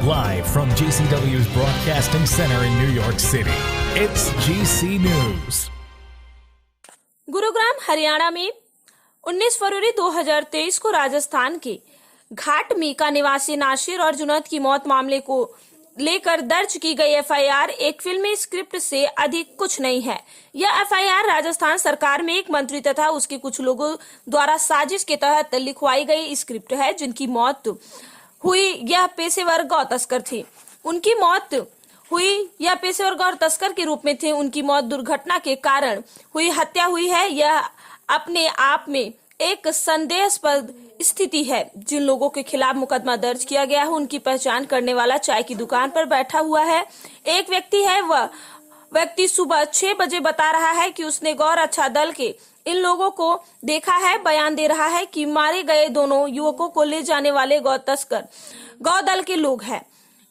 Live from GCW's Broadcasting Center in New York City, it's GC News. Gurugram Haryana में 19 फरवरी 2023 को राजस्थान के घाट मीका निवासी नासिर और जुनैद की मौत मामले को लेकर दर्ज की गई एफआईआर एक फिल्मी स्क्रिप्ट से अधिक कुछ नहीं है। यह एफआईआर राजस्थान सरकार में एक मंत्री तथा उसके कुछ लोगों द्वारा साजिश के तहत लिखवाई गई स्क्रिप्ट है, जिनकी मौत हुई यह पेशेवर गौ तस्कर थे। उनकी मौत हुई यह पेशेवर गौ तस्कर के रूप में थे। उनकी मौत दुर्घटना के कारण हुई हत्या हुई है। यह अपने आप में एक संदेहास्पद स्थिति है। जिन लोगों के खिलाफ मुकदमा दर्ज किया गया है उनकी पहचान करने वाला चाय की दुकान पर बैठा हुआ है एक व्यक्ति है। वह व्यक्ति सुबह 6 बजे बता रहा है कि उसने गौर अच्छा दल के इन लोगों को देखा है। बयान दे रहा है कि मारे गए दोनों युवकों को ले जाने वाले गौ तस्कर गौ दल के लोग हैं,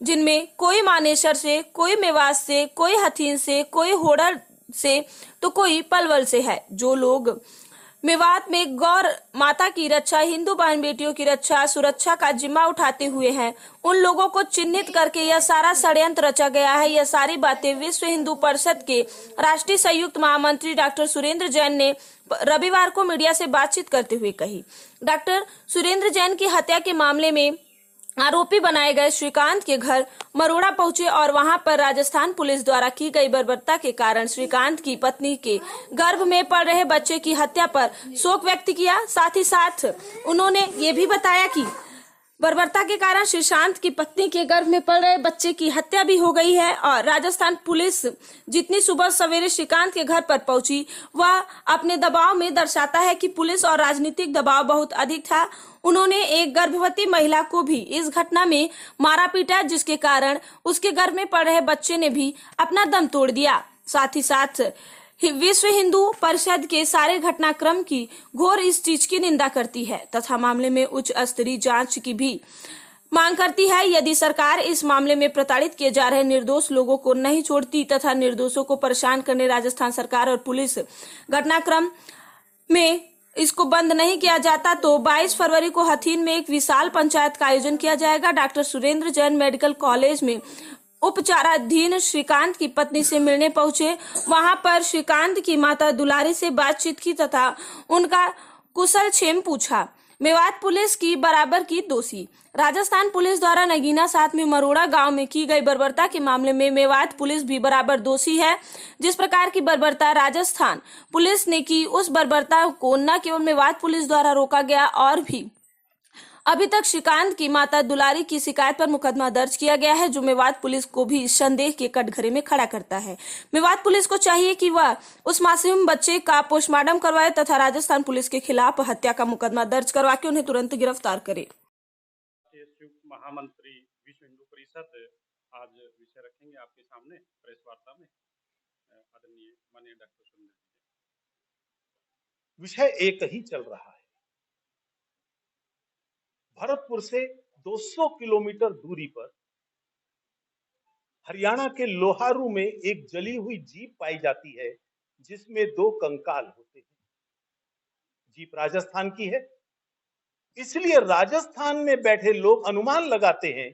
जिनमें कोई मानेसर से, कोई मेवात से, कोई हथीन से, कोई होडल से तो कोई पलवल से है। जो लोग मेवात में गौर माता की रक्षा, हिंदू बहन बेटियों की रक्षा, सुरक्षा का जिम्मा उठाते हुए हैं, उन लोगों को चिन्हित करके यह सारा षड्यंत्र रचा गया है। यह सारी बातें विश्व हिंदू परिषद के राष्ट्रीय संयुक्त महामंत्री डॉक्टर सुरेंद्र जैन ने रविवार को मीडिया से बातचीत करते हुए कही। डॉक्टर सुरेंद्र जैन की हत्या के मामले में आरोपी बनाए गए श्रीकांत के घर मरोड़ा पहुंचे और वहां पर राजस्थान पुलिस द्वारा की गई बर्बरता के कारण श्रीकांत की पत्नी के गर्भ में पल रहे बच्चे की हत्या पर शोक व्यक्त किया। साथ ही साथ उन्होंने ये भी बताया कि बर्बरता के कारण श्रीकांत की पत्नी के गर्भ में पल रहे बच्चे की हत्या भी हो गई है। और राजस्थान पुलिस जितनी सुबह सवेरे श्रीकांत के घर पर पहुंची वह अपने दबाव में दर्शाता है कि पुलिस और राजनीतिक दबाव बहुत अधिक था। उन्होंने एक गर्भवती महिला को भी इस घटना में मारा पीटा, जिसके कारण उसके गर्भ में पड़ रहे बच्चे ने भी अपना दम तोड़ दिया। साथ ही साथ विश्व हिंदू परिषद के सारे घटनाक्रम की घोर इस चीज की निंदा करती है तथा मामले में उच्च स्तरीय जांच की भी मांग करती है। यदि सरकार इस मामले में प्रताड़ित किए जा रहे निर्दोष लोगों को नहीं छोड़ती तथा निर्दोषों को परेशान करने राजस्थान सरकार और पुलिस घटनाक्रम में इसको बंद नहीं किया जाता तो 22 फरवरी को हथीन में एक विशाल पंचायत का आयोजन किया जाएगा। Doctor Surendra Jain medical college में उपचाराधीन श्रीकांत की पत्नी से मिलने पहुंचे। वहां पर श्रीकांत की माता दुलारी से बातचीत की तथा उनका कुशल क्षेम पूछा। मेवात पुलिस की बराबर की दोषी। राजस्थान पुलिस द्वारा नगीना साथ में मरोड़ा गांव में की गई बर्बरता के मामले में मेवात पुलिस भी बराबर दोषी है। जिस प्रकार की बर्बरता राजस्थान पुलिस ने की, उस बर्बरता को न केवल मेवात पुलिस द्वारा रोका गया और भी अभी तक श्रीकांत की माता दुलारी की शिकायत पर मुकदमा दर्ज किया गया है, जो मेवात पुलिस को भी संदेह के कटघरे में खड़ा करता है। मेवात पुलिस को चाहिए कि वह उस मासूम बच्चे का पोस्टमार्टम करवाए तथा राजस्थान पुलिस के खिलाफ हत्या का मुकदमा दर्ज करवा के उन्हें तुरंत गिरफ्तार करे। महामंत्री विश्व हिंदू परिषद आज विषय रखेंगे आपके सामने प्रेस वार्ता में। आदरणीय माननीय डॉक्टर सुरेंद्र जी, विषय एक ही चल रहा है। भरतपुर से 200 किलोमीटर दूरी पर हरियाणा के लोहारू में एक जली हुई जीप पाई जाती है, जिसमें 2 कंकाल होते हैं। जीप राजस्थान की है, इसलिए राजस्थान में बैठे लोग अनुमान लगाते हैं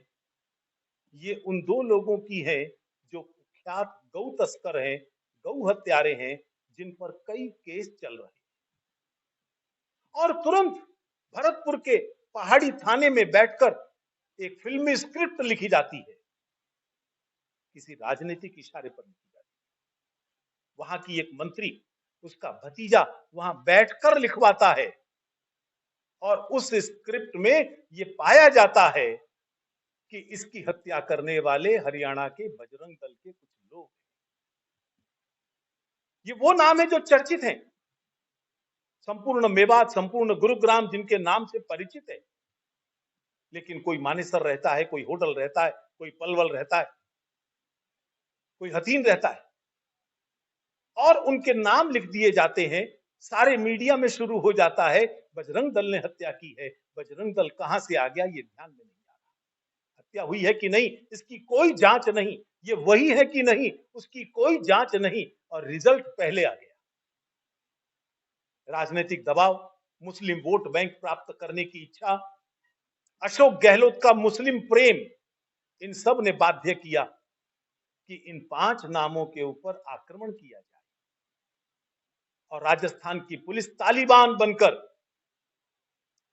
ये उन 2 लोगों की है जो कुख्यात गौ तस्कर हैं, गौ हत्यारे हैं, जिन पर कई केस चल रहे हैं। और तुरंत भरतपुर के पहाड़ी थाने में बैठकर एक फिल्मी स्क्रिप्ट लिखी जाती है, किसी राजनीतिक इशारे पर लिखी जाती है। वहां की एक मंत्री, उसका भतीजा वहां बैठकर लिखवाता है और उस स्क्रिप्ट में यह पाया जाता है कि इसकी हत्या करने वाले हरियाणा के बजरंग दल के कुछ लोग हैं। ये वो नाम है जो चर्चित हैं। संपूर्ण मेवात, संपूर्ण गुरुग्राम जिनके नाम से परिचित है। लेकिन कोई मानेसर रहता है, कोई होडल रहता है, कोई पलवल रहता है, कोई हथीन रहता है और उनके नाम लिख दिए जाते हैं। सारे मीडिया में शुरू हो जाता है बजरंग दल ने हत्या की है। बजरंग दल कहां से आ गया ये ध्यान में नहीं आ रहा। हत्या हुई है कि नहीं इसकी कोई जांच नहीं, ये वही है कि नहीं उसकी कोई जांच नहीं, और रिजल्ट पहले आ गया। राजनीतिक दबाव, मुस्लिम वोट बैंक प्राप्त करने की इच्छा, अशोक गहलोत का मुस्लिम प्रेम, इन सब ने बाध्य किया कि इन 5 नामों के ऊपर आक्रमण किया जाए और राजस्थान की पुलिस तालिबान बनकर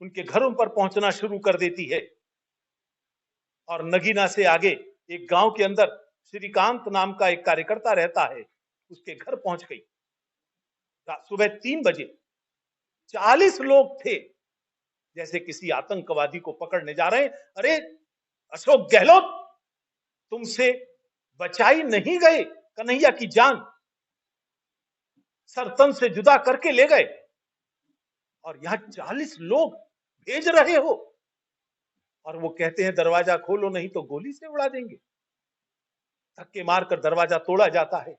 उनके घरों पर पहुंचना शुरू कर देती है और नगीना से आगे एक गांव के अंदर श्रीकांत नाम का एक कार्यकर्ता रहता है, उसके घर पहुंच गई। सुबह 3 बजे 40 लोग थे, जैसे किसी आतंकवादी को पकड़ने जा रहे हैं। अरे अशोक गहलोत, तुमसे बचाई नहीं गए कन्हैया की जान, सरतन से जुदा करके ले गए और यहां 40 लोग भेज रहे हो और वो कहते हैं दरवाजा खोलो नहीं तो गोली से उड़ा देंगे। धक्के मारकर दरवाजा तोड़ा जाता है।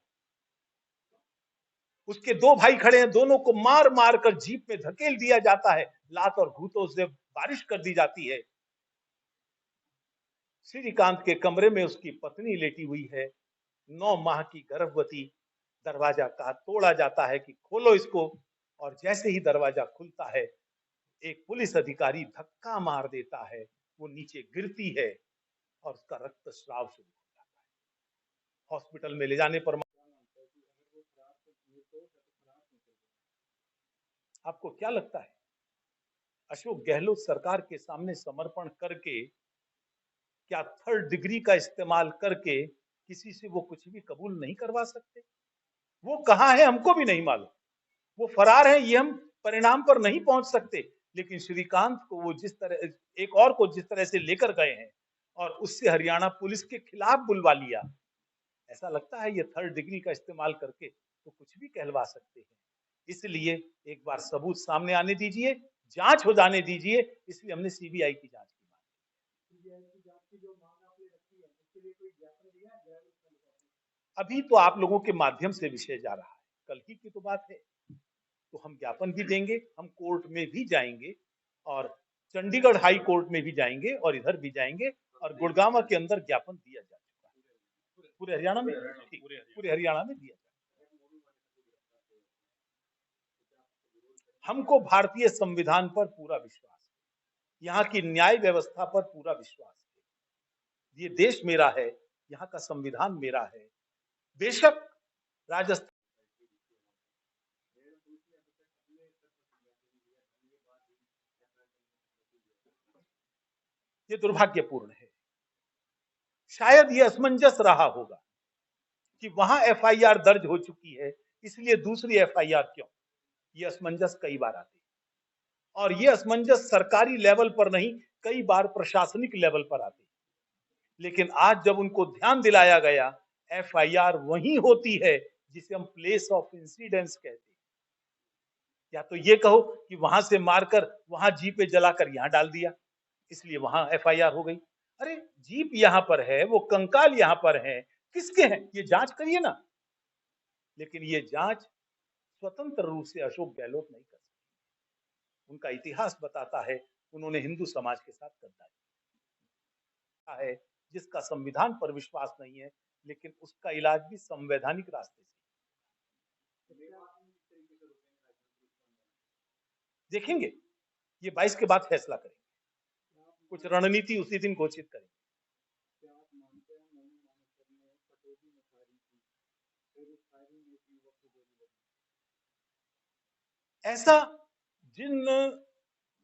उसके 2 भाई खड़े हैं, दोनों को मार मार कर जीप में धकेल दिया जाता है, लात और घूंटों से बारिश कर दी जाती है। श्रीकांत के कमरे में उसकी पत्नी लेटी हुई है, 9 माह की गर्भवती। दरवाजा का तोड़ा जाता है कि खोलो इसको, और जैसे ही दरवाजा खुलता है एक पुलिस अधिकारी धक्का मार देता है, वो नीचे गिरती है और उसका रक्तस्राव शुरू हो जाता है। हॉस्पिटल में ले जाने पर आपको क्या लगता है अशोक गहलोत सरकार के सामने समर्पण करके, क्या 3rd डिग्री का इस्तेमाल करके किसी से वो कुछ भी कबूल नहीं करवा सकते? वो कहां है हमको भी नहीं मालूम, वो फरार है, ये हम परिणाम पर नहीं पहुंच सकते। लेकिन श्रीकांत को वो जिस तरह, एक और को जिस तरह से लेकर गए हैं और उससे हरियाणा पुलिस के खिलाफ बुलवा लिया, ऐसा लगता है ये 3rd डिग्री का इस्तेमाल करके तो कुछ भी कहलवा सकते हैं। इसलिए एक बार सबूत सामने आने दीजिए, जांच हो जाने दीजिए। इसलिए हमने सीबीआई की जांच की अभी तो आप लोगों के माध्यम से विषय जा रहा है, कल ही की तो बात है। तो हम ज्ञापन भी देंगे, हम कोर्ट में भी जाएंगे और चंडीगढ़ हाई कोर्ट में भी जाएंगे और इधर भी जाएंगे और गुड़गांव के अंदर ज्ञापन दिया जा चुका है। पूरे हरियाणा में, पूरे हरियाणा में दिया। हमको भारतीय संविधान पर पूरा विश्वास है, यहाँ की न्याय व्यवस्था पर पूरा विश्वास है। ये देश मेरा है, यहाँ का संविधान मेरा है। बेशक राजस्थान ये दुर्भाग्यपूर्ण है। शायद ये असमंजस रहा होगा कि वहां एफआईआर दर्ज हो चुकी है, इसलिए दूसरी एफआईआर क्यों? ये असमंजस कई बार आते हैं और ये असमंजस सरकारी लेवल पर नहीं, कई बार प्रशासनिक लेवल पर आते हैं। लेकिन आज जब उनको ध्यान दिलाया गया, एफआईआर वही होती है जिसे हम प्लेस ऑफ इंसिडेंस कहते हैं। या तो ये कहो कि वहां से मारकर वहां जीप पे जलाकर यहां डाल दिया, इसलिए वहां एफआईआर हो गई। अरे जीप यहां पर है, वो कंकाल यहां पर है, किसके हैं ये जांच करिए ना। लेकिन ये जांच स्वतंत्र रूप से अशोक गहलोत नहीं कर सकते। उनका इतिहास बताता है उन्होंने हिंदू समाज के साथ गद्दारी है, जिसका संविधान पर विश्वास नहीं है, लेकिन उसका इलाज भी संवैधानिक रास्ते से देखेंगे। ये 22 के बाद फैसला करेंगे, कुछ रणनीति उसी दिन घोषित करेंगे। ऐसा जिन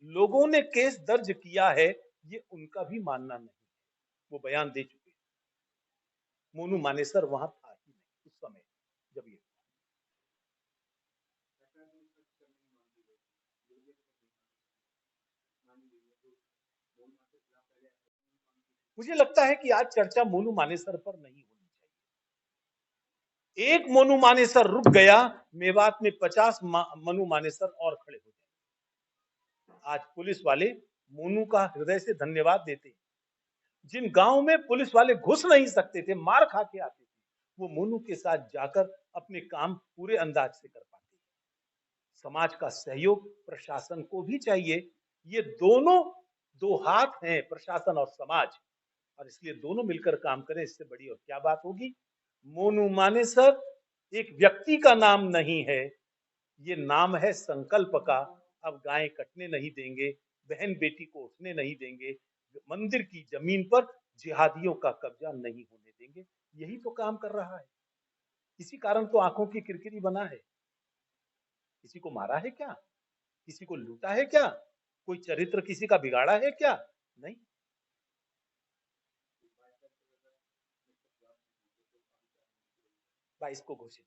लोगों ने केस दर्ज किया है, ये उनका भी मानना नहीं, वो बयान दे चुके हैं। मोनू मानेसर वहां था ही नहीं उस समय जब ये, मुझे लगता है कि आज चर्चा मोनू मानेसर पर नहीं होनी चाहिए। एक मोनू मानेसर रुक गया, मेवात में 50 मनु मानेसर और खड़े हो गए। आज पुलिस वाले मोनू का हृदय से धन्यवाद देते हैं। जिन गांव में पुलिस वाले घुस नहीं सकते थे, मार खा के आते थे, वो मोनू के साथ जाकर अपने काम पूरे अंदाज से कर पाते हैं। समाज का सहयोग प्रशासन को भी चाहिए। ये दोनों 2 हाथ हैं, प्रशासन और समाज, और इसलिए दोनों मिलकर काम करें, इससे बड़ी और क्या बात होगी। मोनू मानेसर एक व्यक्ति का नाम नहीं है, ये नाम है संकल्प का। अब गायें कटने नहीं देंगे, बहन बेटी को उठने नहीं देंगे, मंदिर की जमीन पर जिहादियों का कब्जा नहीं होने देंगे। यही तो काम कर रहा है। इसी कारण तो आंखों की किरकिरी बना है। किसी को मारा है क्या? किसी को लूटा है क्या? कोई चरित्र किसी का बिगाड़ा है क्या? नहीं। 22 को घोषित